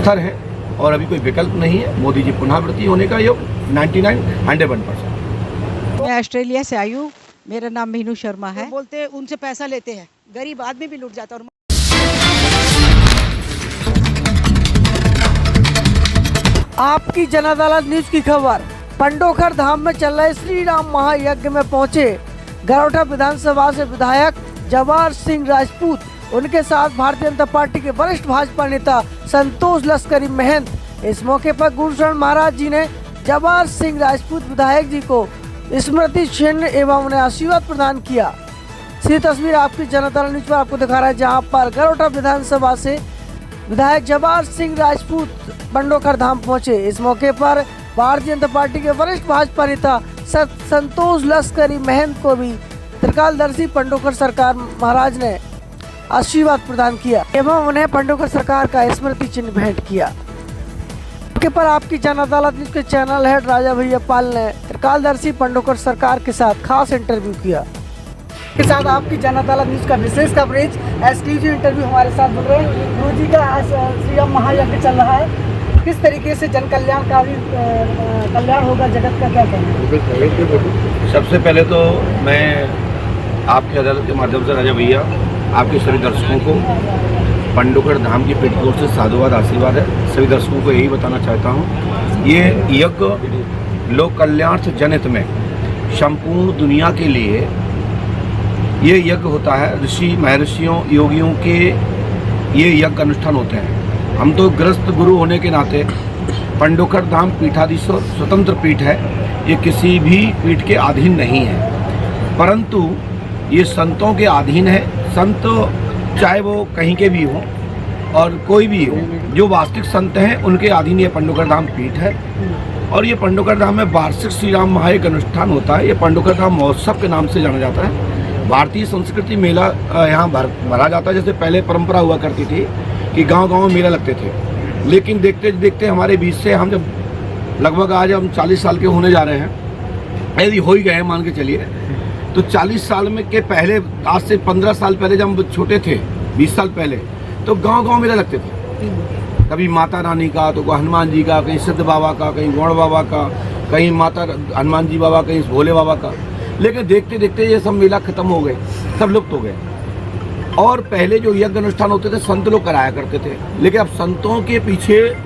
स्थिर है और अभी कोई विकल्प नहीं है। मोदी जी पुनरावृत्ति होने का योग 99-101%। मैं ऑस्ट्रेलिया से आई हूँ, मेरा नाम मीनू शर्मा है। बोलते हैं उनसे पैसा लेते हैं, गरीब आदमी भी लूट जाता है। आपकी जन अदालत न्यूज की खबर। पंडोखर धाम में चल रहे श्री राम महायज्ञ में पहुंचे गरोठा विधानसभा से विधायक जवाहर सिंह राजपूत, उनके साथ भारतीय जनता पार्टी के वरिष्ठ भाजपा नेता संतोष लश्करी महंत। इस मौके पर गुरुशरण महाराज जी ने जवाहर सिंह राजपूत विधायक जी को स्मृति चिन्ह एवं उन्हें आशीर्वाद प्रदान किया। सीधी तस्वीर आपकी जन अदालत न्यूज पर आपको दिखा रहा है, जहां पर गरोठा विधानसभा से विधायक जवाहर सिंह राजपूत पंडोखर धाम पहुंचे। इस मौके पर भारतीय जनता पार्टी के वरिष्ठ भाजपा नेता संतोष लश्करी महंत को भी त्रिकालदर्शी पंडोखर सरकार महाराज ने आशीर्वाद प्रदान किया एवं उन्हें पंडोखर सरकार का स्मृति चिन्ह भेंट किया। मौके पर आपकी जन अदालत न्यूज के चैनल हेड राजा भैया पाल ने त्रिकालदर्शी पंडोखर सरकार के साथ खास इंटरव्यू किया। के साथ आपकी जन अदालत न्यूज का विशेष कवरेज एक्सक्लूसिव इंटरव्यू हमारे साथ जुड़ रहे हैं। गुरु जी का श्री राम महायज्ञ चल रहा है, किस तरीके से जन कल्याणकारी कल्याण होगा जगत का, क्या कहना है? सबसे पहले तो मैं आपकी अदालत के माध्यम से राजा भैया आपके सभी दर्शकों को पंडोखर धाम की पीठ की ओर से साधुवाद आशीर्वाद है। सभी दर्शकों को यही बताना चाहता हूँ, ये यज्ञ लोक कल्याण से जनहित में संपूर्ण दुनिया के लिए ये यज्ञ होता है। ऋषि महर्षियों योगियों के ये यज्ञ अनुष्ठान होते हैं। हम तो ग्रस्त गुरु होने के नाते पंडोखर धाम पीठाधीश्वर स्वतंत्र पीठ है, ये किसी भी पीठ के अधीन नहीं है, परंतु ये संतों के अधीन है। संत चाहे वो कहीं के भी हों और कोई भी हो, जो वास्तविक संत हैं उनके अधीन ये पंडोखर धाम पीठ है। और ये पंडोखर धाम में वार्षिक श्री राम महायज्ञ अनुष्ठान होता है। ये पंडोखर धाम महोत्सव के नाम से जाना जाता है। भारतीय संस्कृति मेला यहाँ भरा जाता है। जैसे पहले परंपरा हुआ करती थी कि गांव-गांव में मेला लगते थे, लेकिन देखते देखते हमारे बीच से हम जब लगभग आज हम 40 साल के होने जा रहे हैं, यदि हो ही गए हैं मान के चलिए, तो 40 साल में के पहले, आज से 15 साल पहले जब हम छोटे थे, 20 साल पहले, तो गांव-गांव मेला लगते थे। कभी माता रानी का, तो हनुमान जी का, कहीं सिद्ध बाबा का, कहीं गौड़ बाबा का, कहीं माता हनुमान जी बाबा, कहीं भोले बाबा का। लेकिन देखते देखते ये सब मेला खत्म हो गए, सब लुप्त हो गए। और पहले जो यज्ञ अनुष्ठान होते थे संत लोग कराया करते थे, लेकिन अब संतों के पीछे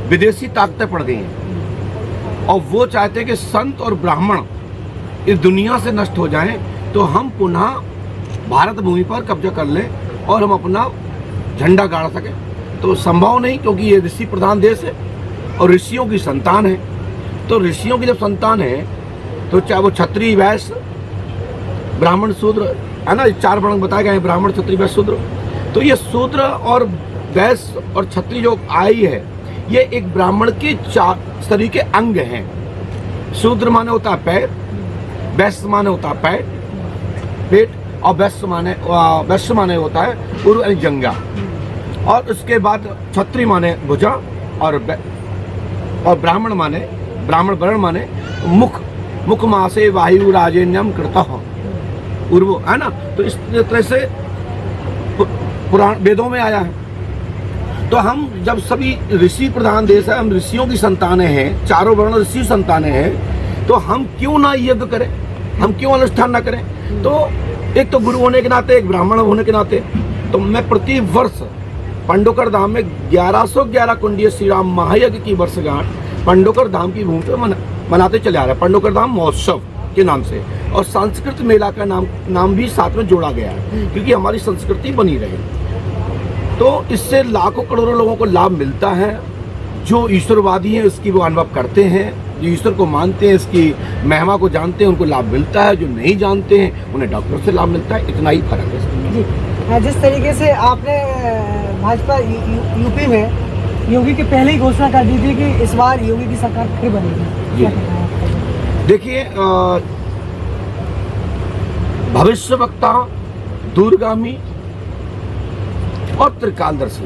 विदेशी ताकतें पड़ गई हैं और वो चाहते हैं कि संत और ब्राह्मण इस दुनिया से नष्ट हो जाएं, तो हम पुनः भारत भूमि पर कब्जा कर लें और हम अपना झंडा गाड़ सकें। तो संभव नहीं, क्योंकि ये ऋषि प्रधान देश है और ऋषियों की संतान है। तो ऋषियों की जब संतान है तो चाहे वो क्षत्रिय वैश्य ब्राह्मण शूद्र है ना, 4 वर्ण बताए गए हैं, ब्राह्मण क्षत्रिय वैश्य शूद्र। तो ये शूद्र और वैश्य और क्षत्रिय जो आई है, ये एक ब्राह्मण के 4 शरीर के अंग हैं। शूद्र माने होता है पैर, वैश्य माने होता है पेट, और वैश्य माने होता है उरु यानी जंगा, और उसके बाद क्षत्रिय माने भुजा, और ब्राह्मण वर्ण माने मुख मासे वायु राजेन्यम कृतः उर्वो, है ना। तो इस तरह से पुराण वेदों में आया है। तो हम जब सभी ऋषि प्रधान देश है, हम ऋषियों की संतानें हैं, 4 वर्ण ऋषि संतानें हैं, तो हम क्यों ना यज्ञ करें, हम क्यों अनुष्ठान ना करें। तो एक तो गुरु होने के नाते, एक ब्राह्मण होने के नाते, तो मैं प्रति वर्ष पंडोखर धाम में 1111 कुंडीय श्री राम महायज्ञ की वर्षगांठ पंडोखर धाम की भूमि पर मनाते चले आ रहे हैं, पंडोखर धाम महोत्सव के नाम से। और सांस्कृतिक मेला का नाम भी साथ में जोड़ा गया है, क्योंकि हमारी संस्कृति बनी रहे। तो इससे लाखों करोड़ों लोगों को लाभ मिलता है। जो ईश्वरवादी हैं उसकी वो अनुभव करते हैं, जो ईश्वर को मानते हैं, इसकी महिमा को जानते हैं, उनको लाभ मिलता है। जो नहीं जानते हैं उन्हें डॉक्टर से लाभ मिलता है, इतना ही फर्क है जी। जिस तरीके से आपने भाजपा यूपी में योगी की पहले ही घोषणा कर दी थी कि इस बार योगी की सरकार फिर बनेगी, देखिए भविष्य वक्ता, दूरगामी और त्रिकालदर्शी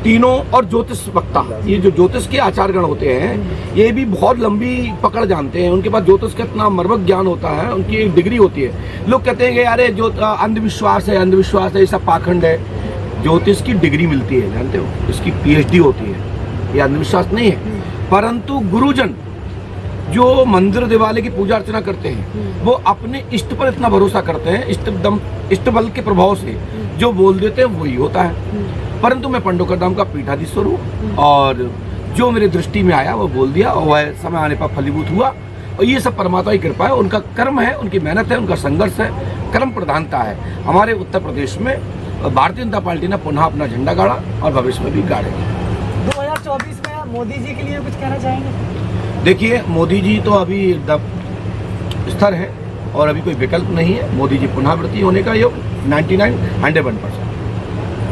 तीनों, और ज्योतिष वक्ता, ये जो ज्योतिष के आचार्यगण होते हैं ये भी बहुत लंबी पकड़ जानते हैं। उनके पास ज्योतिष का इतना मर्मज्ञ ज्ञान होता है, उनकी एक डिग्री होती है। लोग कहते हैं कि अरे जो अंधविश्वास है, ये सब पाखंड है। ज्योतिष की डिग्री मिलती है, जानते हो, इसकी PhD होती है। ये अंधविश्वास नहीं है, परंतु गुरुजन जो मंदिर दिवाले की पूजा अर्चना करते हैं वो अपने इष्ट पर इतना भरोसा करते हैं, इष्ट बल के प्रभाव से जो बोल देते हैं वही होता है। परंतु मैं पंडोकर धाम का पीठाधीश्वर हूँ और जो मेरे दृष्टि में आया वो बोल दिया और वह समय आने पर फलीभूत हुआ। और ये सब परमात्मा की कृपा है, उनका कर्म है, उनकी मेहनत है, उनका संघर्ष है, कर्म प्रधानता है। हमारे उत्तर प्रदेश में भारतीय जनता पार्टी ने पुनः अपना झंडा गाड़ा और भविष्य में भी गाड़ेगी। 2024 में मोदी जी के लिए कुछ कहना चाहेंगे? देखिए, मोदी जी तो अभी स्थिर है और अभी कोई विकल्प नहीं है। मोदी जी पुनरावृत्ति होने का योग 101%।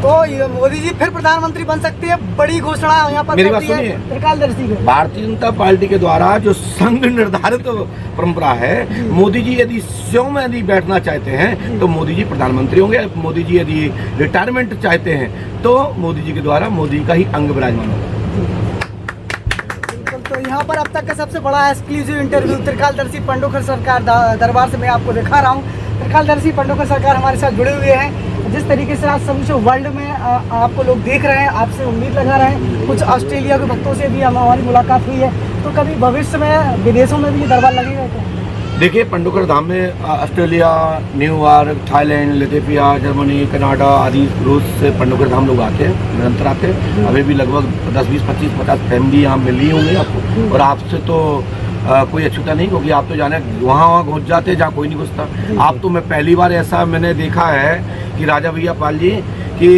तो ये मोदी जी फिर प्रधानमंत्री बन सकती है, बड़ी घोषणा यहाँ पर मेरी बात सुनिए, त्रिकालदर्शी की। भारतीय जनता पार्टी के द्वारा जो संघ निर्धारित परंपरा है, मोदी जी यदि स्वयं यदि बैठना चाहते हैं तो मोदी जी प्रधानमंत्री होंगे। मोदी जी यदि रिटायरमेंट चाहते हैं तो मोदी जी के द्वारा मोदी का ही अंग विराजमान होगा। तो यहाँ पर अब तक का सबसे बड़ा एक्सक्लूसिव इंटरव्यू त्रिकालदर्शी पंडोकर सरकार दरबार से मैं आपको दिखा रहा हूँ। त्रिकालदर्शी पंडोकर सरकार हमारे साथ जुड़े हुए हैं। जिस तरीके से आज समूचे वर्ल्ड में आपको लोग देख रहे हैं, आपसे उम्मीद लगा रहे हैं, कुछ ऑस्ट्रेलिया के भक्तों से भी हमारी मुलाकात हुई है, तो कभी भविष्य में विदेशों में भी ये दरबार लगेगा क्या? देखिए, पंडोकर धाम में Australia, New York, Thailand, Lithuania, Germany, Canada आदि रूस से पंडोकर धाम लोग आते हैं, निरंतर आते हैं। अभी भी लगभग 10, 20, 25, 50 फैमिली यहाँ मिली होंगी आपको। और आपसे तो कोई अछूता नहीं, क्योंकि आप तो जाने वहाँ घुस जाते हैं जहाँ कोई नहीं घुसता। आप तो मैं पहली बार ऐसा मैंने देखा है कि राजा भैया पाल जी कि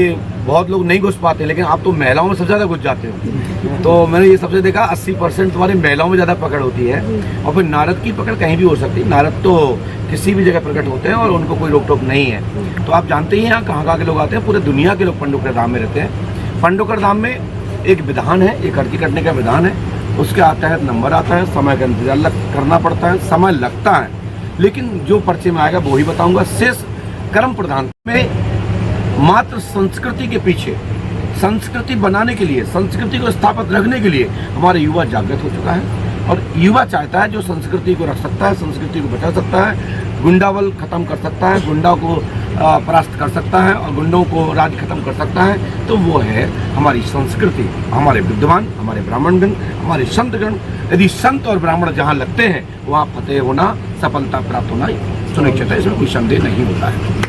बहुत लोग नहीं घुस पाते, लेकिन आप तो महिलाओं में सबसे ज़्यादा घुस जाते हो। तो मैंने ये सबसे देखा 80% तुम्हारी महिलाओं में ज़्यादा पकड़ होती है। और फिर नारद की पकड़ कहीं भी हो सकती है, नारद तो किसी भी जगह प्रकट होते हैं और उनको कोई रोक टोक नहीं है। तो आप जानते ही हैं यहाँ कहाँ के लोग आते हैं, पूरे दुनिया के लोग पंडोकर धाम में रहते हैं। पंडोकर धाम में एक विधान है, एक अर्जी करने का विधान है, उसके तहत नंबर आता है, समय का इंतजार करना पड़ता है, समय लगता है, लेकिन जो पर्चे में आएगा वो ही बताऊँगा। शेष कर्म प्रधान में मात्र संस्कृति के पीछे, संस्कृति बनाने के लिए, संस्कृति को स्थापित रखने के लिए हमारे युवा जागृत हो चुका है। और युवा चाहता है जो संस्कृति को रख सकता है, संस्कृति को बचा सकता है, गुंडावल खत्म कर सकता है, गुंडा को परास्त कर सकता है और गुंडों को राज खत्म कर सकता है, तो वो है हमारी संस्कृति, हमारे विद्वान, हमारे ब्राह्मणगण, हमारे संतगण। यदि संत और ब्राह्मण जहाँ लगते हैं वहाँ फतेह होना, सफलता प्राप्त होना सुनिश्चित है, इसमें कोई संदेह नहीं होता है।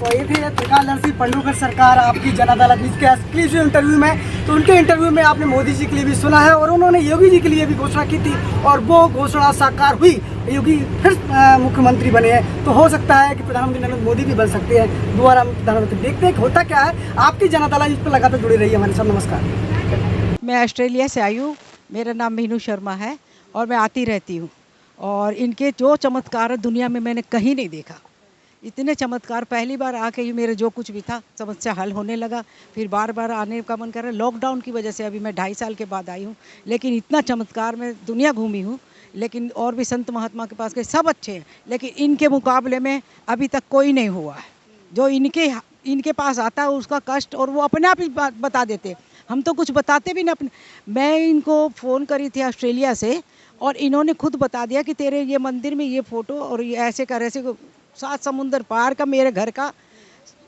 तो ये थी त्रिकालदर्शी पंडोकर सरकार आपकी जन अदालत के एक्सक्लूसिव इंटरव्यू में। तो उनके इंटरव्यू में आपने मोदी जी के लिए भी सुना है और उन्होंने योगी जी के लिए भी घोषणा की थी और वो घोषणा साकार हुई, योगी फिर मुख्यमंत्री बने हैं। तो हो सकता है कि प्रधानमंत्री नरेंद्र मोदी भी बन सकते हैं दोबारा प्रधानमंत्री। देखते हैं कि होता क्या है। आपकी जन अदालत इस पर लगातार जुड़ी रही है हमारे साथ। नमस्कार। मैं ऑस्ट्रेलिया से आई हूँ, मेरा नाम मीनू शर्मा है और मैं आती रहती हूँ। और इनके जो चमत्कार दुनिया में मैंने कहीं नहीं देखा, इतने चमत्कार। पहली बार आके ही मेरे जो कुछ भी था समस्या हल होने लगा, फिर बार बार आने का मन कर रहा है। लॉकडाउन की वजह से अभी मैं 2.5 साल के बाद आई हूँ, लेकिन इतना चमत्कार मैं दुनिया घूमी हूँ, लेकिन और भी संत महात्मा के पास गए, सब अच्छे हैं, लेकिन इनके मुकाबले में अभी तक कोई नहीं हुआ है। जो इनके पास आता है उसका कष्ट, और वो अपने आप ही बता देते, हम तो कुछ बताते भी ना अपने। मैं इनको फ़ोन करी थी ऑस्ट्रेलिया से और इन्होंने खुद बता दिया कि तेरे ये मंदिर में ये फ़ोटो और ये ऐसे कर, ऐसे 7 समुंदर पार का मेरे घर का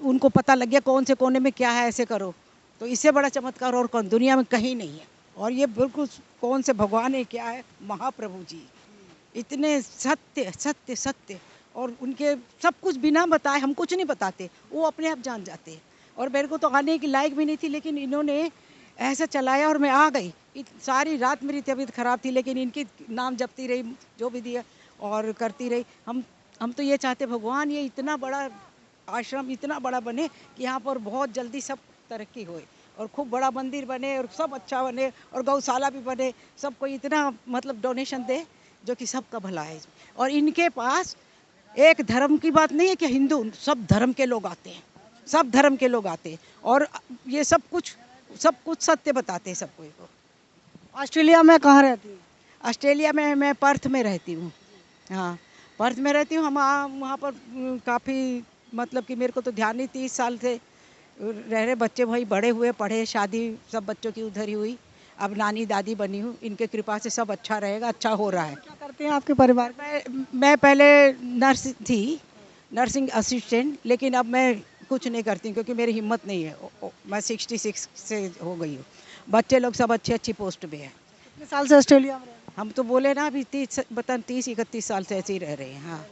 उनको पता लग गया कौन से कोने में क्या है, ऐसे करो। तो इससे बड़ा चमत्कार और कौन दुनिया में कहीं नहीं है। और ये बिल्कुल कौन से भगवान है, क्या है, महाप्रभु जी इतने सत्य सत्य सत्य, और उनके सब कुछ बिना बताए, हम कुछ नहीं बताते, वो अपने आप जान जाते हैं। और मेरे को तो आने की लायक भी नहीं थी, लेकिन इन्होंने ऐसा चलाया और मैं आ गई। सारी रात मेरी तबीयत ख़राब थी, लेकिन इनकी नाम जपती रही, जो भी दिया और करती रही। हम तो ये चाहते भगवान ये इतना बड़ा आश्रम इतना बड़ा बने कि यहाँ पर बहुत जल्दी सब तरक्की होए और खूब बड़ा मंदिर बने और सब अच्छा बने और गौशाला भी बने, सबको इतना मतलब डोनेशन दे जो कि सबका भला है। और इनके पास एक धर्म की बात नहीं है कि हिंदू, सब धर्म के लोग आते हैं, सब धर्म के लोग आते हैं और ये सब कुछ सत्य बताते हैं सबको। ऑस्ट्रेलिया में कहाँ रहती है? ऑस्ट्रेलिया में मैं पर्थ में रहती हूँ। हाँ, पर्थ में रहती हूँ। हम वहाँ पर काफ़ी मतलब कि मेरे को तो ध्यान नहीं, 30 साल से रह रहे, बच्चे भाई बड़े हुए, पढ़े, शादी सब बच्चों की उधर ही हुई, अब नानी दादी बनी हूँ। इनके कृपा से सब अच्छा रहेगा, अच्छा हो रहा है। क्या करते हैं आपके परिवार? मैं पहले नर्स थी, नर्सिंग असिस्टेंट, लेकिन अब मैं कुछ नहीं करती क्योंकि मेरी हिम्मत नहीं है। मैं 66 से हो गई हूँ बच्चे लोग सब अच्छी अच्छी पोस्ट पे हैं। कितने साल से ऑस्ट्रेलिया में रह रहे हम तो बोले ना अभी 30-31 साल से ऐसे ही रह रहे हैं। हाँ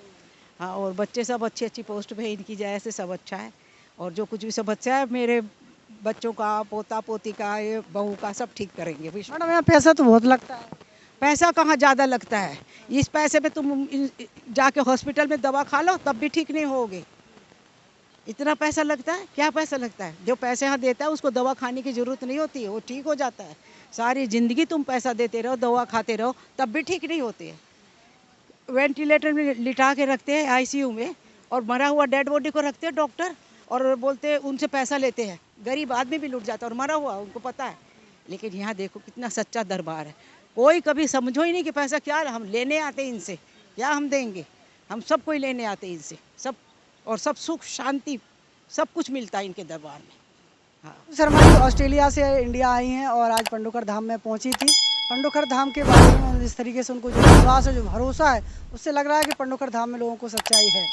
हाँ, और बच्चे सब अच्छी अच्छी पोस्ट पे हैं, इनकी वजह से सब अच्छा है। और जो कुछ भी सब अच्छा है, मेरे बच्चों का, पोता पोती का, ये बहू का, सब ठीक करेंगे। हैं? मैडम यहाँ पैसा तो बहुत लगता है। पैसा कहाँ ज़्यादा लगता है, इस पैसे पे तुम जाके हॉस्पिटल में दवा खा लो तब भी ठीक नहीं होगे। इतना पैसा लगता है, क्या पैसा लगता है? जो पैसे यहाँ देता है उसको दवा खाने की ज़रूरत नहीं होती है, वो ठीक हो जाता है। सारी ज़िंदगी तुम पैसा देते रहो, दवा खाते रहो, तब भी ठीक नहीं होते है। वेंटिलेटर में लिटा के रखते हैं आईसीयू में, और मरा हुआ डेड बॉडी को रखते हैं डॉक्टर, और बोलते हैं उनसे पैसा लेते हैं। गरीब आदमी भी लूट जाता है, और मरा हुआ उनको पता है। लेकिन यहाँ देखो कितना सच्चा दरबार है, कोई कभी समझो ही नहीं कि पैसा क्या हम लेने आते हैं इनसे, क्या हम देंगे? हम सब कोई लेने आते हैं इनसे, सब, और सब सुख शांति सब कुछ मिलता है इनके दरबार में। हाँ। शर्मा जी ऑस्ट्रेलिया से इंडिया आई हैं और आज पंडोखर धाम में पहुंची थी। पंडोखर धाम के बारे में जिस तरीके से उनको जो विश्वास है, जो भरोसा है, उससे लग रहा है कि पंडोखर धाम में लोगों को सच्चाई है।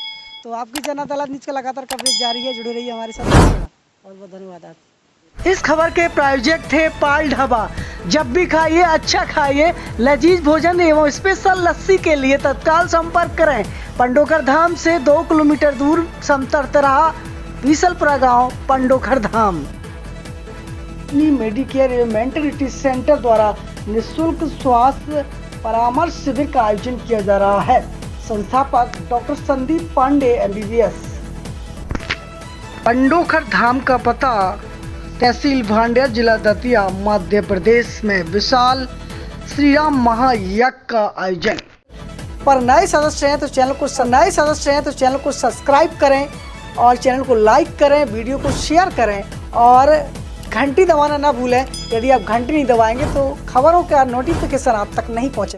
तो आपकी जनता अदालत न्यूज़ का लगातार कवरेज जारी है, जुड़े रहिए हमारे साथ। बहुत बहुत धन्यवाद। इस खबर के प्रायोजक थे पाल ढाबा। जब भी खाइए अच्छा खाइए, लजीज भोजन एवं स्पेशल लस्सी के लिए तत्काल संपर्क करें। पंडोखर धाम से 2 किलोमीटर दूर समतरतराहा बीसलपुरा गांव, पंडोखर धाम। मेडिकेयर एवं मेंटलिटी सेंटर द्वारा निःशुल्क स्वास्थ्य परामर्श शिविर का आयोजन किया जा रहा है। संस्थापक डॉक्टर संदीप पांडे MBBS। पंडोखर धाम का पता तहसील भांडेर, जिला दतिया, मध्य प्रदेश में विशाल श्री राम महायज्ञ का आयोजन। पर नए सदस्य हैं तो चैनल को सब्सक्राइब करें और चैनल को लाइक करें, वीडियो को शेयर करें और घंटी दबाना ना भूलें। यदि आप घंटी नहीं दबाएंगे तो खबरों का नोटिफिकेशन आप तक नहीं पहुंचे।